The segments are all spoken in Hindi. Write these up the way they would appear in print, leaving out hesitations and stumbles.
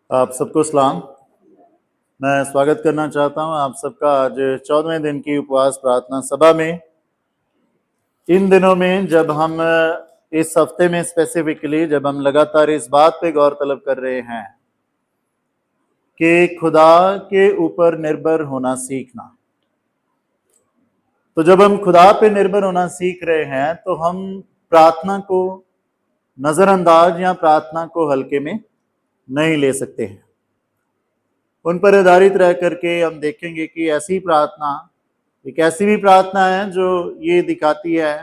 आप सबको सलाम। मैं स्वागत करना चाहता हूं आप सबका आज 14वें दिन की उपवास प्रार्थना सभा में। इन दिनों में जब हम इस हफ्ते में स्पेसिफिकली जब हम लगातार इस बात पे गौर तलब कर रहे हैं कि खुदा के ऊपर निर्भर होना सीखना, तो जब हम खुदा पे निर्भर होना सीख रहे हैं तो हम प्रार्थना को नजरअंदाज या प्रार्थना को हल्के में नहीं ले सकते हैं। उन पर आधारित रह करके हम देखेंगे कि ऐसी प्रार्थना एक ऐसी भी प्रार्थना है जो ये दिखाती है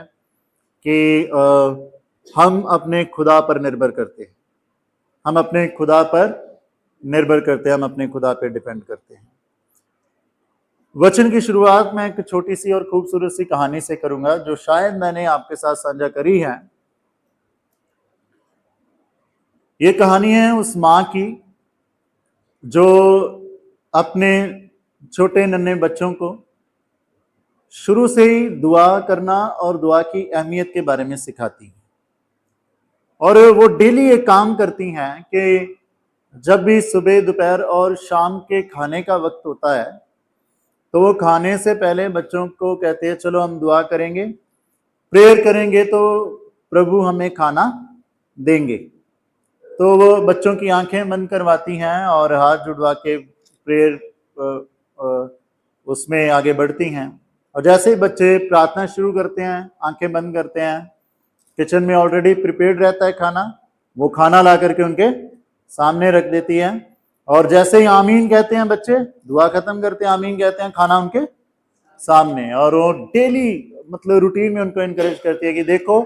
कि हम अपने खुदा पर निर्भर करते हैं, हम अपने खुदा पर निर्भर करते हैं, हम अपने खुदा पर डिपेंड करते हैं। वचन की शुरुआत मैं एक छोटी सी और खूबसूरत सी कहानी से करूंगा जो शायद मैंने आपके साथ साझा करी है। ये कहानी है उस माँ की जो अपने छोटे नन्हे बच्चों को शुरू से ही दुआ करना और दुआ की अहमियत के बारे में सिखाती है। और वो डेली एक काम करती हैं कि जब भी सुबह दोपहर और शाम के खाने का वक्त होता है तो वो खाने से पहले बच्चों को कहते हैं चलो हम दुआ करेंगे, प्रेयर करेंगे तो प्रभु हमें खाना देंगे। तो वो बच्चों की आंखें बंद करवाती हैं और हाथ जुड़वा के प्रेयर उसमें आगे बढ़ती हैं। और जैसे ही बच्चे प्रार्थना शुरू करते हैं, आंखें बंद करते हैं, किचन में ऑलरेडी प्रिपेयर्ड रहता है खाना, वो खाना ला करके उनके सामने रख देती है। और जैसे ही आमीन कहते हैं बच्चे, दुआ खत्म करते हैं, आमीन कहते हैं, खाना उनके सामने। और वो डेली मतलब रूटीन में उनको इनकरेज करती है कि देखो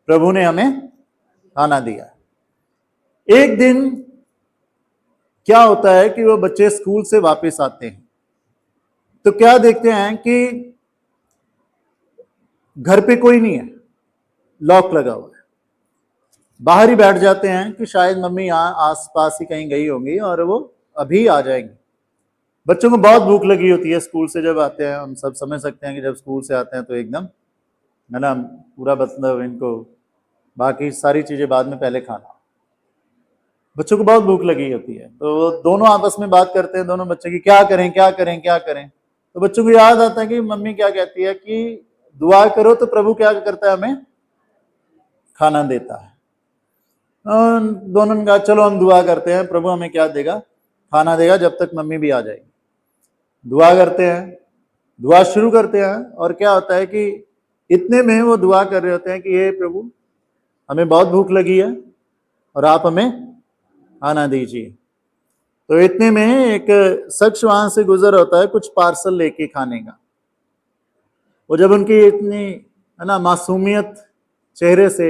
प्रभु ने हमें खाना दिया। एक दिन क्या होता है कि वो बच्चे स्कूल से वापस आते हैं तो क्या देखते हैं कि घर पे कोई नहीं है, लॉक लगा हुआ है। बाहर ही बैठ जाते हैं कि शायद मम्मी यहाँ आसपास ही कहीं गई होंगी और वो अभी आ जाएंगी। बच्चों को बहुत भूख लगी होती है स्कूल से जब आते हैं। हम सब समझ सकते हैं कि जब स्कूल से आते हैं तो एकदम है ना पूरा मतलब इनको बाकी सारी चीजें बाद में, पहले खाना। बच्चों को बहुत भूख लगी होती है तो दोनों आपस में बात करते हैं, दोनों बच्चे की क्या करें क्या करें क्या करें। तो बच्चों को याद आता है कि मम्मी क्या कहती है कि दुआ करो तो प्रभु क्या करता है, हमें खाना देता है। दोनों ने कहा चलो हम दुआ करते हैं, प्रभु हमें क्या देगा, खाना देगा, जब तक मम्मी भी आ जाएगी। दुआ करते हैं, दुआ शुरू करते हैं और क्या होता है कि इतने में वो दुआ कर रहे होते हैं कि हे प्रभु हमें बहुत भूख लगी है और आप हमें खाना दीजिए। तो इतने में एक शख्स वहां से गुजर होता है कुछ पार्सल लेके खाने का। वो जब उनकी इतनी है ना मासूमियत चेहरे से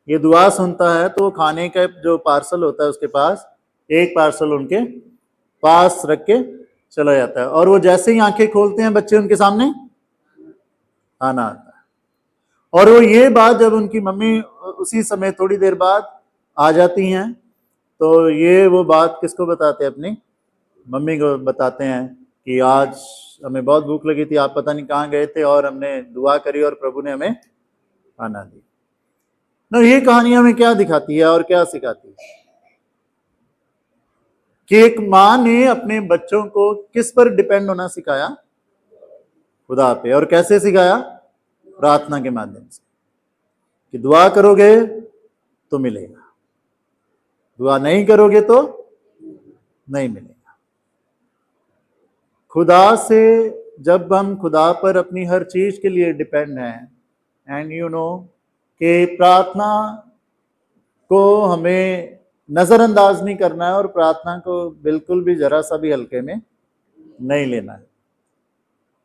ये दुआ सुनता है तो खाने का जो पार्सल होता है उसके पास एक पार्सल उनके पास रख के चला जाता है। और वो जैसे ही आंखें खोलते हैं बच्चे, उनके सामने खाना आता है। और वो ये बात जब उनकी मम्मी उसी समय थोड़ी देर बाद आ जाती हैं तो ये वो बात किसको बताते हैं, अपनी मम्मी को बताते हैं कि आज हमें बहुत भूख लगी थी, आप पता नहीं कहाँ गए थे और हमने दुआ करी और प्रभु ने हमें खाना दिया। ना ये कहानी हमें क्या दिखाती है और क्या सिखाती है कि एक माँ ने अपने बच्चों को किस पर डिपेंड होना सिखाया, खुदा पे। और कैसे सिखाया, प्रार्थना के माध्यम से कि दुआ करोगे तो मिलेगा, दुआ नहीं करोगे तो नहीं मिलेगा। खुदा से जब हम खुदा पर अपनी हर चीज के लिए डिपेंड हैं, एंड यू नो कि प्रार्थना को हमें नजरअंदाज नहीं करना है और प्रार्थना को बिल्कुल भी जरा सा भी हल्के में नहीं लेना है।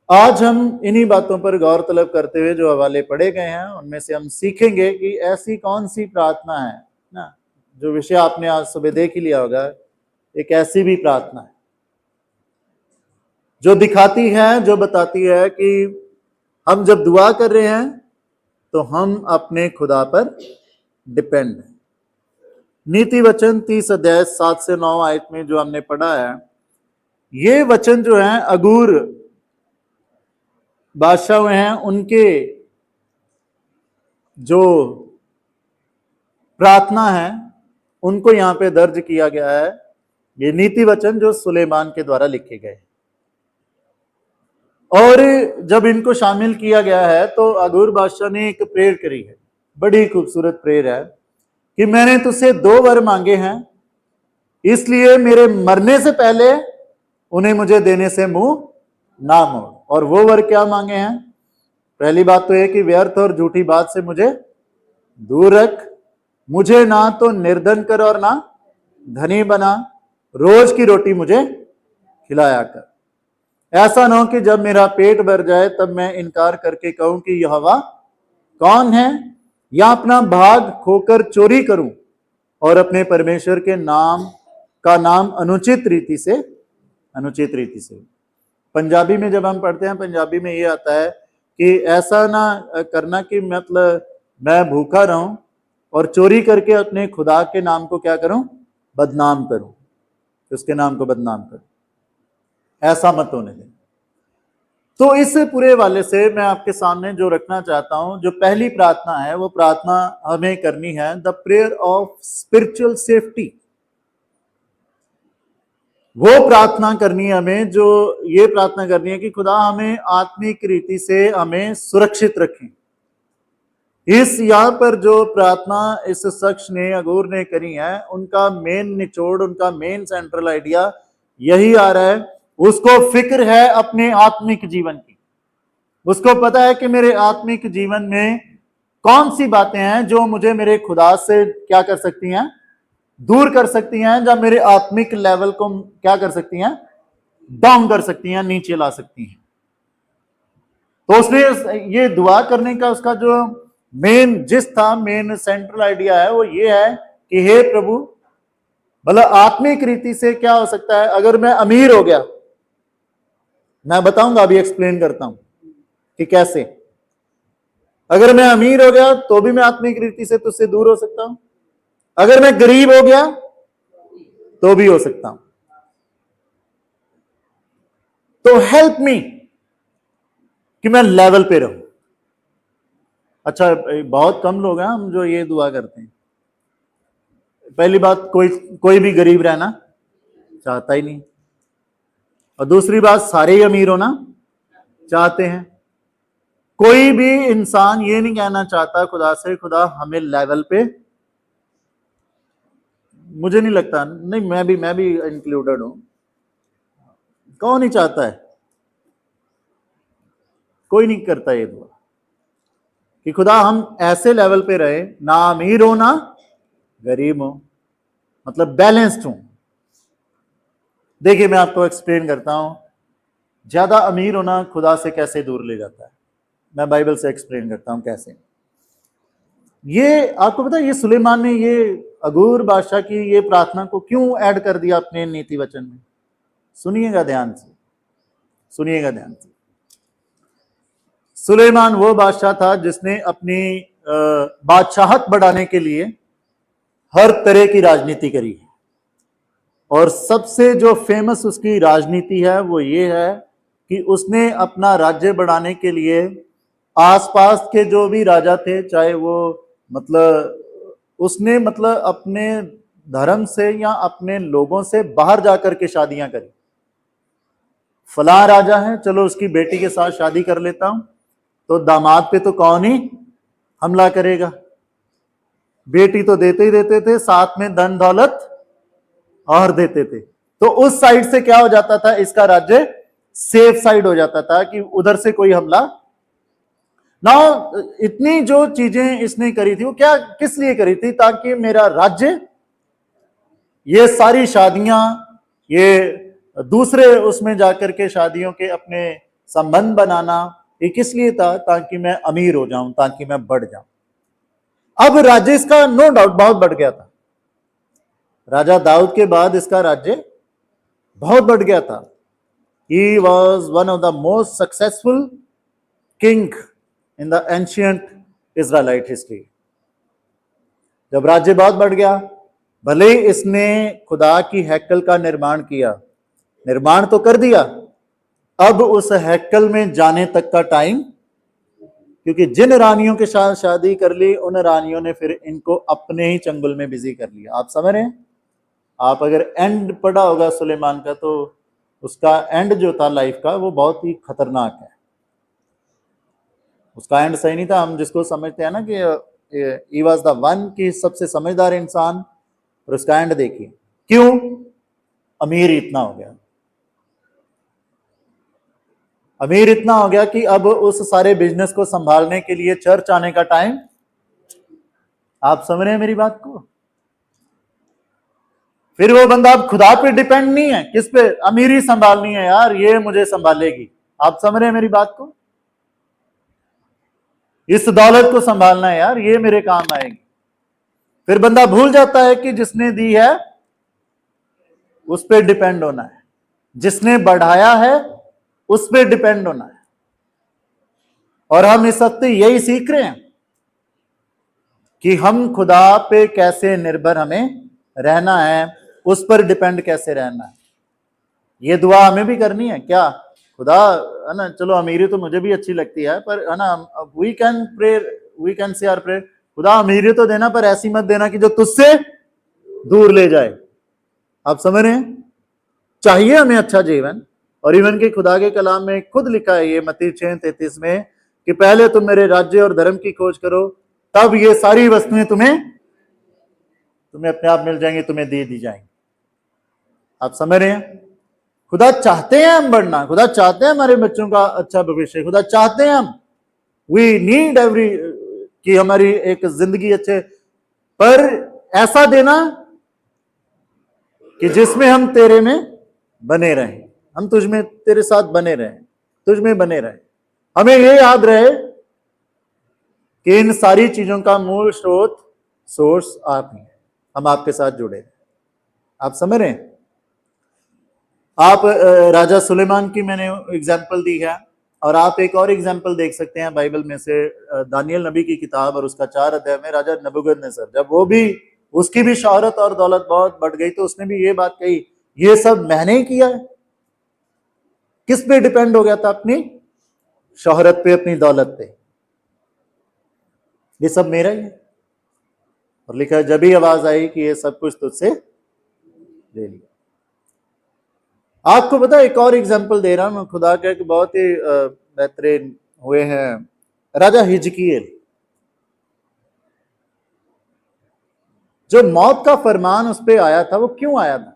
आज हम इन्हीं बातों पर गौर तलब करते हुए जो हवाले पढ़े गए हैं उनमें से हम सीखेंगे कि ऐसी कौन सी प्रार्थना है ना, जो विषय आपने आज सुबह देख ही लिया होगा, एक ऐसी भी प्रार्थना है जो दिखाती है, जो बताती है कि हम जब दुआ कर रहे हैं तो हम अपने खुदा पर डिपेंड हैं। नीति वचन 30 अध्याय 7 से 9 आयत में जो हमने पढ़ा है, ये वचन जो है अगूर बादशाह हुए हैं उनके जो प्रार्थना है उनको यहाँ पे दर्ज किया गया है ये नीति वचन जो सुलेमान के द्वारा लिखे गए। और जब इनको शामिल किया गया है तो अगूर बादशाह ने एक प्रेयर करी है, बड़ी खूबसूरत प्रेयर है कि मैंने तुझसे 2 वर मांगे हैं, इसलिए मेरे मरने से पहले उन्हें मुझे देने से मुंह ना मोड़। और वो वर क्या मांगे हैं? पहली बात तो यह कि व्यर्थ और झूठी बात से मुझे दूर रख, मुझे ना तो निर्धन कर और ना धनी बना, रोज की रोटी मुझे खिलाया कर। ऐसा ना हो कि जब मेरा पेट भर जाए तब मैं इनकार करके कहूं कि यहोवा कौन है, या अपना भाग खोकर चोरी करूं और अपने परमेश्वर के नाम का नाम अनुचित रीति से पंजाबी में जब हम पढ़ते हैं, पंजाबी में ये आता है कि ऐसा ना करना कि मतलब मैं भूखा रहूं और चोरी करके अपने खुदा के नाम को क्या करूं? बदनाम करूं, उसके नाम को बदनाम करूं। ऐसा मत होने दें। तो इस पूरे वाले से मैं आपके सामने जो रखना चाहता हूं, जो पहली प्रार्थना है, वो प्रार्थना हमें करनी है the prayer of spiritual safety. वो प्रार्थना करनी है हमें, जो ये प्रार्थना करनी है कि खुदा हमें आत्मिक रीति से हमें सुरक्षित रखें। इस यहाँ पर जो प्रार्थना इस शख्स ने, अगूर ने करी है, उनका मेन निचोड़, उनका मेन सेंट्रल आइडिया यही आ रहा है। उसको फिक्र है अपने आत्मिक जीवन की। उसको पता है कि मेरे आत्मिक जीवन में कौन सी बातें हैं जो मुझे मेरे खुदा से क्या कर सकती हैं? दूर कर सकती हैं, जब मेरे आत्मिक लेवल को क्या कर सकती हैं? डाउन कर सकती हैं, नीचे ला सकती हैं। तो उसने ये दुआ करने का उसका जो मेन मेन सेंट्रल आइडिया है, वो ये है कि हे प्रभु, मतलब आत्मिक रीति से क्या हो सकता है अगर मैं अमीर हो गया? मैं बताऊंगा, अभी एक्सप्लेन करता हूं कि कैसे। अगर मैं अमीर हो गया तो भी मैं आत्मिक रीति से तुझसे दूर हो सकता हूं, अगर मैं गरीब हो गया तो भी हो सकता हूं। तो हेल्प मी कि मैं लेवल पे रहूं। अच्छा, बहुत कम लोग हैं हम जो ये दुआ करते हैं। पहली बात, कोई भी गरीब रहना चाहता ही नहीं, और दूसरी बात, सारे ही अमीर होना चाहते हैं। कोई भी इंसान ये नहीं कहना चाहता खुदा से, खुदा हमें लेवल पे, मुझे नहीं लगता, नहीं मैं भी इंक्लूडेड हूं। कौन नहीं चाहता है? कोई नहीं करता ये दुआ कि खुदा हम ऐसे लेवल पे रहे, ना अमीर हो ना गरीब हो, मतलब बैलेंस्ड हूं। देखिए, मैं आपको एक्सप्लेन करता हूं ज्यादा अमीर होना खुदा से कैसे दूर ले जाता है। मैं बाइबल से एक्सप्लेन करता हूं कैसे। ये आपको पता है, ये सुलेमान ने ये अगूर बादशाह की ये प्रार्थना को क्यों ऐड कर दिया अपने नीति वचन में? सुनिएगा ध्यान से, सुनिएगा ध्यान से। सुलेमान वो बादशाह था जिसने अपनी बादशाहत बढ़ाने के लिए हर तरह की राजनीति करी है, और सबसे जो फेमस उसकी राजनीति है वो ये है कि उसने अपना राज्य बढ़ाने के लिए आसपास के जो भी राजा थे, चाहे वो उसने अपने धर्म से या अपने लोगों से बाहर जाकर के शादियां करी। फलां राजा है, चलो उसकी बेटी के साथ शादी कर लेता हूं, तो दामाद पे तो कौन ही हमला करेगा? बेटी तो देते ही देते थे, साथ में धन दौलत और देते थे। तो उस साइड से क्या हो जाता था, इसका राज्य सेफ साइड हो जाता था कि उधर से कोई हमला ना। इतनी जो चीजें इसने करी थी वो क्या, किस लिए करी थी? ताकि मेरा राज्य, ये सारी शादियां, ये दूसरे उसमें जाकर के शादियों के अपने संबंध बनाना, ये किस लिए था? ताकि मैं अमीर हो जाऊं, ताकि मैं बढ़ जाऊं। अब राज्य इसका नो डाउट बहुत बढ़ गया था। राजा दाऊद के बाद इसका राज्य बहुत बढ़ गया था। He was one of the most successful king in the ancient Israelite history. जब राज्य बहुत बढ़ गया, भले इसने खुदा की हैकल का निर्माण किया, निर्माण तो कर दिया, अब उस हैकल में जाने तक का टाइम, क्योंकि जिन रानियों के साथ शादी कर ली, उन रानियों ने फिर इनको अपने ही चंगुल में बिजी कर लिया। आप समझ रहे हैं? आप अगर एंड पढ़ा होगा सुलेमान का, तो उसका एंड जो था लाइफ का वो बहुत ही खतरनाक है। उसका एंड सही नहीं था। हम जिसको समझते हैं ना कि ही वाज द वन, की सबसे समझदार इंसान, और उसका एंड देखिए क्यों अमीर इतना हो गया। अमीर इतना हो गया कि अब उस सारे बिजनेस को संभालने के लिए चर्च आने का टाइम, आप समझ रहे हैं मेरी बात को। फिर वो बंदा अब खुदा पे डिपेंड नहीं है, किस पे, अमीरी संभालनी है यार, ये मुझे संभालेगी। आप समझ रहे हैं मेरी बात को। इस दौलत को संभालना है यार, ये मेरे काम आएगी। फिर बंदा भूल जाता है कि जिसने दी है उस पर डिपेंड होना है, जिसने बढ़ाया है उस पर डिपेंड होना है। और हम इस वक्त यही सीख रहे हैं कि हम खुदा पे कैसे निर्भर हमें रहना है, उस पर डिपेंड कैसे रहना है। ये दुआ हमें भी करनी है क्या, खुदा है ना, चलो अमीरी तो मुझे भी अच्छी लगती है, पर है ना, we can pray, we can say our prayer, खुदा अमीरी तो देना, पर ऐसी मत देना कि जो तुझसे दूर ले जाए। आप समझ रहे हैं। चाहिए हमें अच्छा जीवन, और इवन के खुदा के कलाम में खुद लिखा है ये मत्ती 6:33 में कि पहले तुम मेरे राज्य और धर्म की खोज करो, तब ये सारी वस्तुएं तुम्हें अपने आप मिल जाएंगी, तुम्हें दे दी जाएंगी। आप समझ रहे हैं। खुदा चाहते हैं हम बढ़ना, खुदा चाहते हैं हमारे बच्चों का अच्छा भविष्य, खुदा चाहते हैं हम, वी नीड एवरी, कि हमारी एक जिंदगी अच्छे, पर ऐसा देना कि जिसमें हम तेरे में बने रहें, हम तुझ में तेरे साथ बने रहें, तुझ में बने रहें। हमें ये याद रहे कि इन सारी चीजों का मूल स्रोत, सोर्स आप ही हैं, हम आपके साथ जुड़े हैं। आप समझ रहे हैं। आप राजा सुलेमान की मैंने एग्जाम्पल दी है, और आप एक और एग्जाम्पल देख सकते हैं बाइबल में से, दानियल नबी की किताब और उसका 4 अध्याय में राजा नबूकदनेस्सर, जब वो भी, उसकी भी शोहरत और दौलत बहुत बढ़ गई, तो उसने भी ये बात कही, ये सब मैंने ही किया है। किस पे डिपेंड हो गया था, अपनी शोहरत पे, अपनी दौलत पे, ये सब मेरा ही है। और लिखा है जब ही आवाज आई कि ये सब कुछ तुझसे ले लिया। आपको पता है, एक और एग्जाम्पल दे रहा हूं मैं खुदा का, कि बहुत ही बेहतरीन हुए हैं राजा हिजकिय्येल। जो मौत का फरमान उस पर आया था, वो क्यों आया था,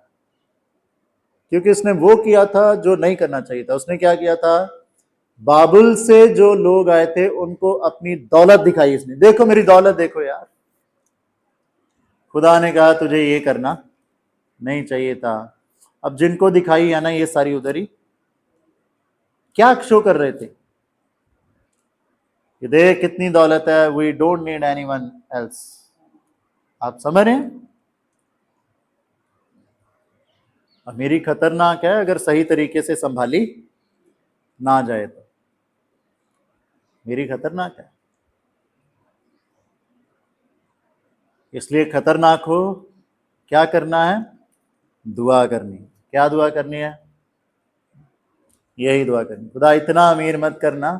क्योंकि उसने वो किया था जो नहीं करना चाहिए था। उसने क्या किया था, बाबुल से जो लोग आए थे उनको अपनी दौलत दिखाई इसने, देखो मेरी दौलत देखो यार। खुदा ने कहा तुझे ये करना नहीं चाहिए था। अब जिनको दिखाई है ना ये सारी उधरी, क्या शो कर रहे थे कि देख कितनी दौलत है, we don't need anyone else. आप समझ रहे हैं। अमीरी खतरनाक है अगर सही तरीके से संभाली ना जाए तो, मेरी खतरनाक है। इसलिए खतरनाक हो, क्या करना है, दुआ करनी। क्या दुआ करनी है, यही दुआ करनी, खुदा इतना अमीर मत करना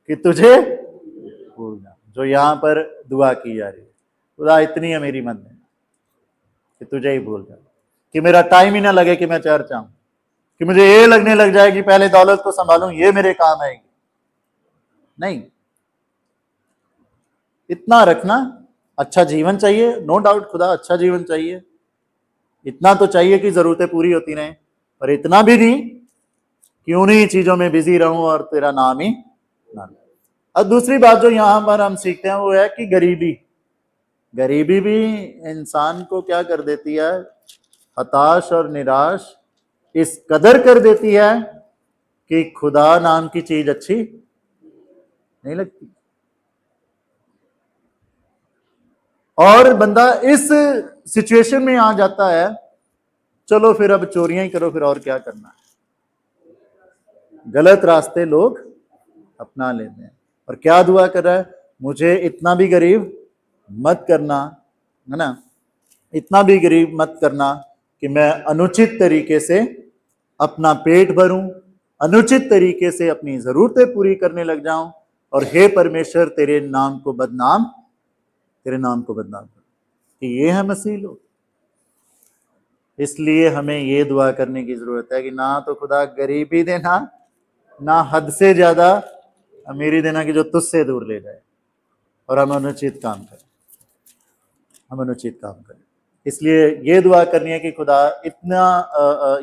कि तुझे भूल जा। जो यहां पर दुआ की जा रही है, खुदा इतनी अमीरी मत देना कि तुझे ही भूल जा, कि मेरा टाइम ही ना लगे कि मैं चर्च आऊं, कि मुझे ये लगने लग जाए कि पहले दौलत को संभालूं, ये मेरे काम आएगी। नहीं, इतना रखना। अच्छा जीवन चाहिए, नो डाउट, खुदा अच्छा जीवन चाहिए, इतना तो चाहिए कि जरूरतें पूरी होती रहें, पर इतना भी नहीं कि उन्हीं चीजों में बिजी रहूं और तेरा नाम ही ना। अब दूसरी बात जो यहां पर हम सीखते हैं वो है कि गरीबी भी इंसान को क्या कर देती है, हताश और निराश इस कदर कर देती है कि खुदा नाम की चीज अच्छी नहीं लगती। और बंदा इस सिचुएशन में आ जाता है, चलो फिर अब चोरियां ही करो, फिर और क्या करना है। गलत रास्ते लोग अपना लेते हैं। और क्या दुआ कर रहा है, मुझे इतना भी गरीब मत करना, है ना, इतना भी गरीब मत करना कि मैं अनुचित तरीके से अपना पेट भरूं, अनुचित तरीके से अपनी जरूरतें पूरी करने लग जाऊं, और हे परमेश्वर तेरे नाम को बदनाम, तेरे नाम को बदनाम कर। कि ये है मसीह लोग। इसलिए हमें ये दुआ करने की जरूरत है कि ना तो खुदा गरीबी देना, ना हद से ज्यादा अमीरी देना कि जो तुझसे दूर ले जाए, और हम अनुचित काम करें, हम अनुचित काम करें। इसलिए ये दुआ करनी है कि खुदा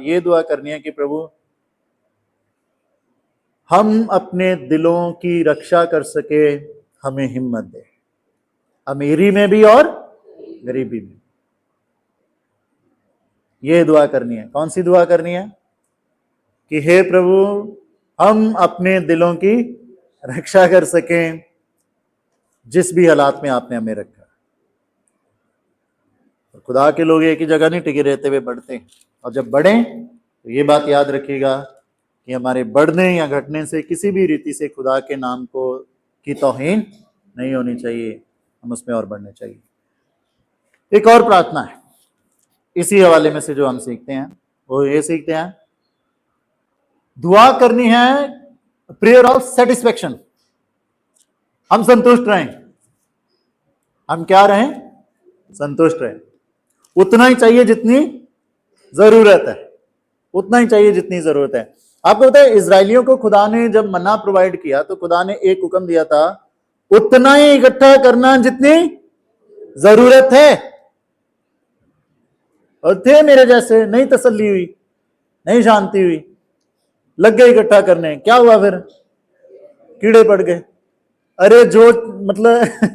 ये दुआ करनी है कि प्रभु हम अपने दिलों की रक्षा कर सके, हमें हिम्मत दे, अमीरी में भी और गरीबी में। ये दुआ करनी है। कौन सी दुआ करनी है? कि हे प्रभु हम अपने दिलों की रक्षा कर सकें जिस भी हालात में आपने हमें रखा। और खुदा के लोग एक ही जगह नहीं टिके रहते हुए बढ़ते हैं, और जब बढ़ें तो ये बात याद रखिएगा कि हमारे बढ़ने या घटने से किसी भी रीति से खुदा के नाम को की तौहीन नहीं होनी चाहिए, हम उसमें और बढ़ने चाहिए। एक और प्रार्थना है इसी हवाले में से जो हम सीखते हैं, वो ये सीखते हैं दुआ करनी है प्रेयर ऑफ सेटिस्फेक्शन। हम संतुष्ट रहें। हम क्या रहें? संतुष्ट रहें। उतना ही चाहिए जितनी जरूरत है, उतना ही चाहिए जितनी जरूरत है। आपको पता है इजरायलियों को खुदा ने जब मन्ना प्रोवाइड किया तो खुदा ने एक हुक्म दिया था, उतना ही इकट्ठा करना जितनी जरूरत है। और थे मेरे जैसे, नहीं तसल्ली हुई, नहीं शांति हुई, लग गए इकट्ठा करने। क्या हुआ फिर? कीड़े पड़ गए। अरे जो मतलब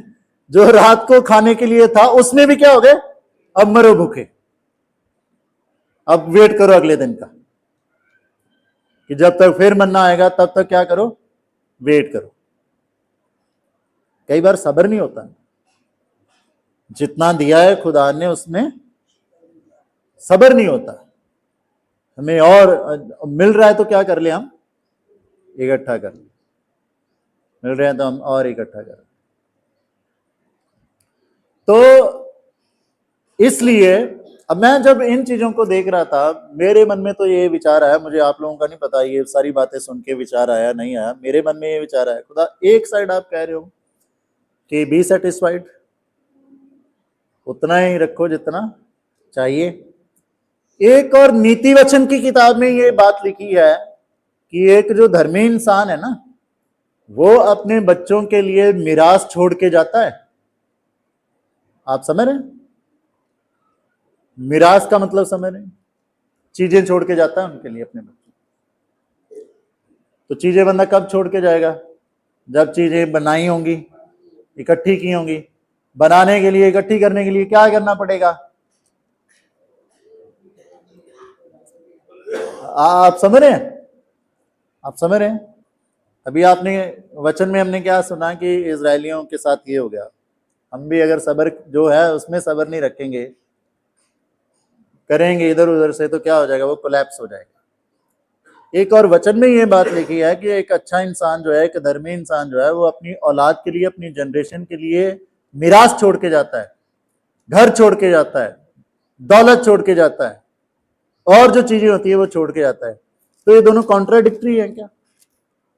जो रात को खाने के लिए था उसमें भी क्या हो गए? अब मरो भूखे। अब वेट करो अगले दिन का, कि जब तक फिर मन्ना आएगा तब तक क्या करो? वेट करो। कई बार सब्र नहीं होता। जितना दिया है खुदा ने उसमें सब्र नहीं होता। हमें और मिल रहा है तो क्या कर ले? हम इकट्ठा कर ले। मिल रहे हैं तो हम और इकट्ठा कर। तो इसलिए अब मैं जब इन चीजों को देख रहा था, मेरे मन में तो ये विचार आया, मुझे आप लोगों का नहीं पता ये सारी बातें सुन के विचार आया नहीं आया, मेरे मन में ये विचार आया, खुदा एक साइड आप कह रहे हो कि बी सेटिस्फाइड, उतना ही रखो जितना चाहिए। एक और नीति वचन की किताब में ये बात लिखी है कि एक जो धर्मी इंसान है ना, वो अपने बच्चों के लिए मिरास छोड़ के जाता है। आप समझ रहे हैं? मिरास का मतलब समझ रहे हैं? चीजें छोड़ के जाता है उनके लिए, अपने बच्चों। तो चीजें बंदा कब छोड़ के जाएगा? जब चीजें बनाई होंगी, इकट्ठी की होंगी। बनाने के लिए, इकट्ठी करने के लिए क्या करना पड़ेगा? आप समझ रहे हैं? आप समझ रहे हैं? अभी आपने वचन में हमने क्या सुना कि इजरायलियों के साथ ये हो गया। हम भी अगर सब्र जो है उसमें सब्र नहीं रखेंगे, करेंगे इधर उधर से, तो क्या हो जाएगा? वो कोलैप्स हो जाएगा। एक और वचन में ये बात लिखी है कि एक अच्छा इंसान जो है, एक धर्मी इंसान जो है, वो अपनी औलाद के लिए, अपनी जनरेशन के लिए मिरास छोड़ के जाता है, घर छोड़ के जाता है, दौलत छोड़ के जाता है, और जो चीजें होती है वो छोड़ के जाता है। तो ये दोनों कॉन्ट्राडिक्टरी है क्या?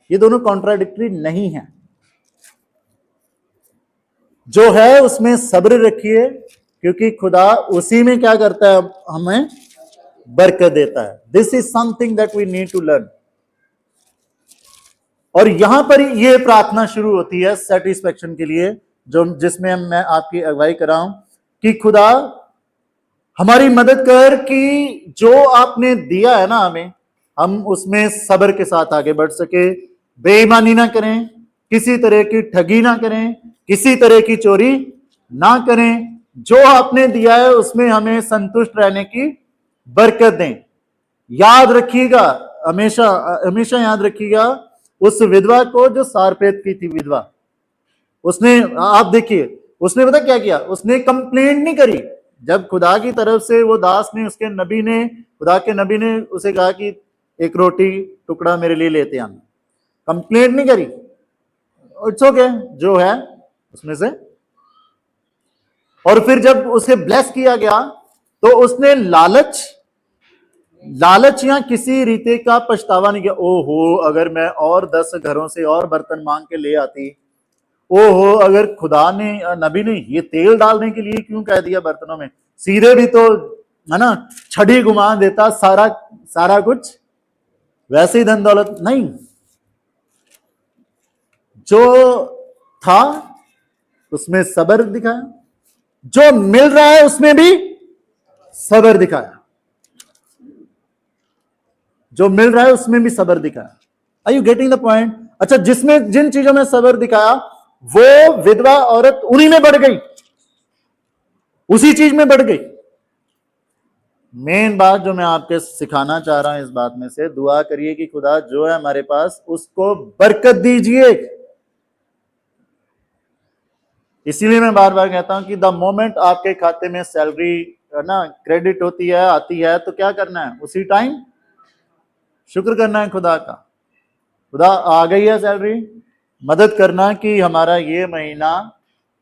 ये दोनों कॉन्ट्राडिक्टरी नहीं है। जो है उसमें सब्र रखिए, क्योंकि खुदा उसी में क्या करता है? हमें बरकत देता है। This is something that we need to learn. और यहां पर यह प्रार्थना शुरू होती है सेटिस्फेक्शन के लिए, जो जिसमें मैं आपकी अगुवाई कर रहा हूं कि खुदा हमारी मदद कर कि जो आपने दिया है ना हमें, हम उसमें सब्र के साथ आगे बढ़ सके, बेईमानी ना करें, किसी तरह की ठगी ना करें, किसी तरह की चोरी ना करें। जो आपने दिया है उसमें हमें संतुष्ट रहने की बरकत दें। याद रखिएगा, हमेशा हमेशा याद रखिएगा उस विधवा को जो सारपेत की थी विधवा, उसने, आप देखिए उसने पता क्या किया? उसने कंप्लेंट नहीं करी। जब खुदा की तरफ से वो दास ने, उसके नबी ने, खुदा के नबी ने उसे कहा कि एक रोटी टुकड़ा मेरे लिए लेते आना, कंप्लेंट नहीं करी। इट्स ओके जो है उसमें से। और फिर जब उसे ब्लेस किया गया तो उसने लालच या किसी रीति का पछतावा नहीं किया। ओहो अगर मैं और 10 घरों से और बर्तन मांग के ले आती, ओहो अगर खुदा ने, नबी ने ये तेल डालने के लिए क्यों कह दिया बर्तनों में, सीधे भी तो है ना, छड़ी घुमा देता, सारा सारा कुछ वैसे ही धन दौलत नहीं, जो था उसमें सब्र दिखाया, जो मिल रहा है उसमें भी सब्र दिखाया, जो मिल रहा है उसमें भी सब्र दिखाया। Are you getting the point? अच्छा, जिसमें जिन चीजों में सब्र दिखाया वो विधवा औरत उन्हीं में बढ़ गई, उसी चीज में बढ़ गई। मेन बात जो मैं आपके सिखाना चाह रहा हूं इस बात में से, दुआ करिए कि खुदा जो है हमारे पास उसको बरकत दीजिए। इसीलिए मैं बार बार कहता हूं कि द मोमेंट आपके खाते में सैलरी है ना क्रेडिट होती है, आती है, तो क्या करना है? उसी टाइम शुक्र करना है खुदा का। खुदा आ गई है सैलरी, मदद करना कि हमारा ये महीना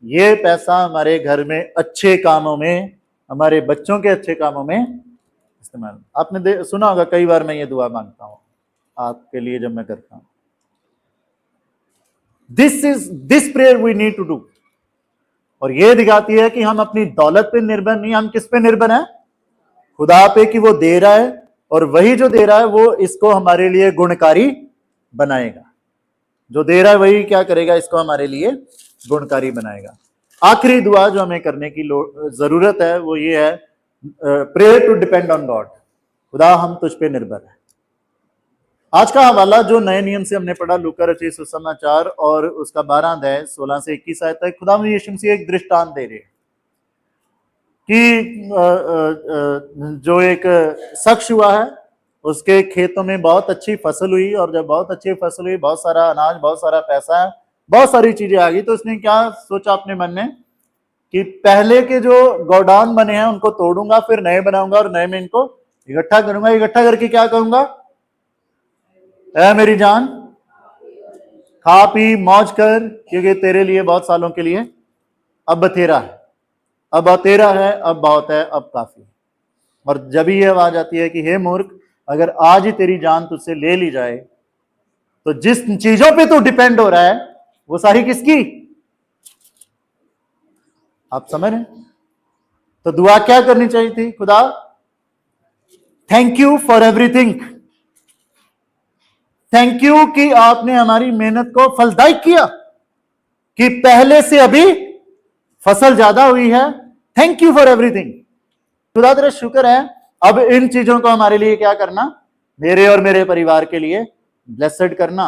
ये पैसा हमारे घर में अच्छे कामों में, हमारे बच्चों के अच्छे कामों में इस्तेमाल। आपने सुना होगा, कई बार मैं ये दुआ मांगता हूं आपके लिए जब मैं करता हूं, this prayer we need to do. और ये दिखाती है कि हम अपनी दौलत पे निर्भर नहीं, हम किस पे निर्भर हैं? खुदा पे, कि वो दे रहा है, और वही जो दे रहा है वो इसको हमारे लिए गुणकारी बनाएगा। जो दे रहा है वही क्या करेगा? इसको हमारे लिए गुणकारी बनाएगा। आखिरी दुआ जो हमें करने की जरूरत है वो ये है, prayer to depend on God. खुदा हम तुझ पे निर्भर है। आज का हवाला जो नए नियम से हमने पढ़ा, लूका रचित सुसमाचार और उसका 12 अध्याय 16 से 21 आयत तक, खुदा यीशु मसीह एक दृष्टांत दे रहे हैं कि जो एक शख्स हुआ है, उसके खेतों में बहुत अच्छी फसल हुई, और जब बहुत अच्छी फसल हुई, बहुत सारा अनाज, बहुत सारा पैसा है, बहुत सारी चीजें आ गई, तो उसने क्या सोचा अपने मन में कि पहले के जो गोडाउन बने हैं उनको तोड़ूंगा, फिर नए बनाऊंगा और नए में इनको इकट्ठा करूंगा। इकट्ठा करके क्या करूंगा? ऐ मेरी जान खा पी मौज कर, क्योंकि तेरे लिए बहुत सालों के लिए अब बथेरा है, अब अतेरा है, अब बहुत है, अब काफी। और जब ये आवाज आती है कि हे मूर्ख, अगर आज ही तेरी जान तुझसे ले ली जाए, तो जिस चीजों पे तू डिपेंड हो रहा है वो सारी किसकी? आप समझ रहे? तो दुआ क्या करनी चाहिए थी? खुदा thank you for everything, thank you कि आपने हमारी मेहनत को फलदायक किया, कि पहले से अभी फसल ज्यादा हुई है। Thank you for everything. खुदा तेरा शुक्र है, अब इन चीजों को हमारे लिए क्या करना? मेरे और मेरे परिवार के लिए ब्लेसेड करना।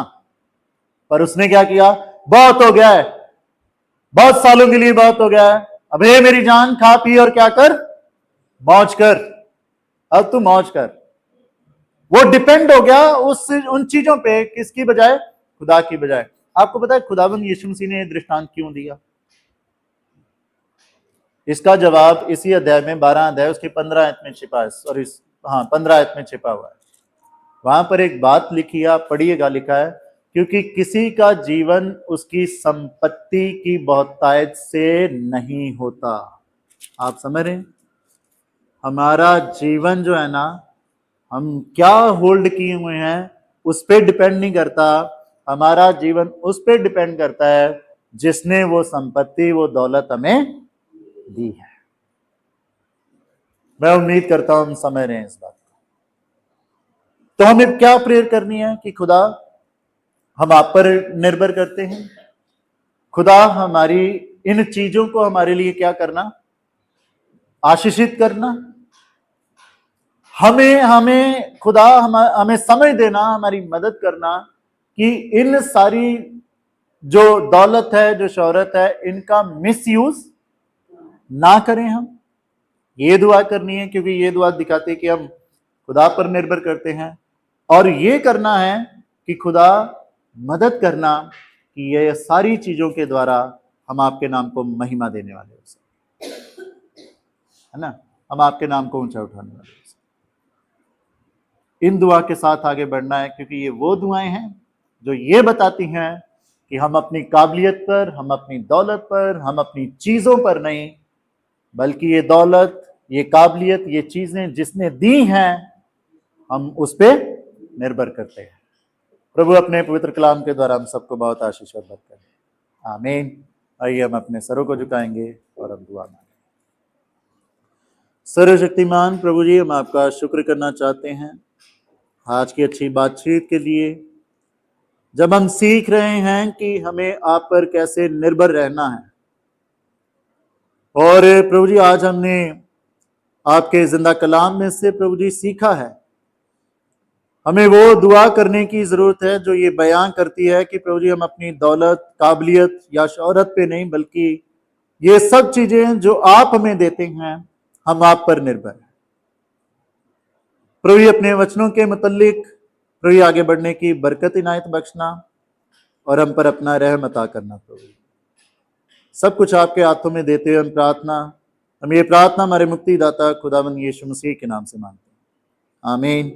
पर उसने क्या किया? बहुत हो गया है, बहुत सालों के लिए बहुत हो गया है, अब हे मेरी जान खा पी और क्या कर? मौज कर। अब तू मौज कर। वो डिपेंड हो गया उन चीजों पे, किसकी बजाय? खुदा की बजाय। आपको पता है खुदाबंद यीशु मसीह ने यह दृष्टांत क्यों दिया? इसका जवाब इसी अध्याय में 12 अध्याय उसकी 15 आयत में छिपा है, सॉरी 15 आयत में छिपा हुआ है। वहां पर एक बात लिखी है, पढ़िएगा, लिखा है, क्योंकि किसी का जीवन उसकी संपत्ति की बहुतायत से नहीं होता। आप समझ रहे हैं? हमारा जीवन जो है ना, हम क्या होल्ड किए हुए हैं उस पर डिपेंड नहीं करता। हमारा जीवन उस पर डिपेंड करता है जिसने वो संपत्ति, वो दौलत हमें दी है। मैं उम्मीद करता हूं हम समझ रहे हैं इस बात को। तो हमें क्या प्रेयर करनी है कि खुदा हम आप पर निर्भर करते हैं, खुदा हमारी इन चीजों को हमारे लिए क्या करना? आशीषित करना। हमें खुदा हमें समझ देना, हमारी मदद करना कि इन सारी जो दौलत है, जो शोहरत है, इनका मिसयूज ना करें। हम ये दुआ करनी है, क्योंकि ये दुआ दिखाती है कि हम खुदा पर निर्भर करते हैं, और ये करना है कि खुदा मदद करना कि ये सारी चीजों के द्वारा हम आपके नाम को महिमा देने वाले है ना, हम आपके नाम को ऊंचा उठाने वाले। इन दुआ के साथ आगे बढ़ना है, क्योंकि ये वो दुआएं हैं जो ये बताती हैं कि हम अपनी काबिलियत पर, हम अपनी दौलत पर, हम अपनी चीजों पर नहीं, बल्कि ये दौलत, ये काबिलियत, ये चीजें जिसने दी हैं, हम उस पर निर्भर करते हैं। प्रभु अपने पवित्र कलाम के द्वारा हम सबको बहुत आशीष और बरकत करें। आमीन। आइए हम अपने सरों को झुकाएंगे और हम दुआ मांगेंगे। सर्वशक्तिमान प्रभु जी, हम आपका शुक्र करना चाहते हैं आज की अच्छी बातचीत के लिए, जब हम सीख रहे हैं कि हमें आप पर कैसे निर्भर रहना है। और प्रभु जी, आज हमने आपके जिंदा कलाम में से प्रभु जी सीखा है, हमें वो दुआ करने की जरूरत है जो ये बयान करती है कि प्रभु जी, हम अपनी दौलत, काबिलियत या शोहरत पे नहीं, बल्कि ये सब चीजें जो आप हमें देते हैं, हम आप पर निर्भर हैं। प्रभु जी, अपने वचनों के मुतालिक प्रभु जी आगे बढ़ने की बरकत इनायत बख्शना और हम पर अपना रहम अता करना। प्रभु जी, सब कुछ आपके हाथों में देते हुए हम ये प्रार्थना हमारे मुक्तिदाता खुदावंद यीशु मसीह के नाम से मांगते हैं, आमीन।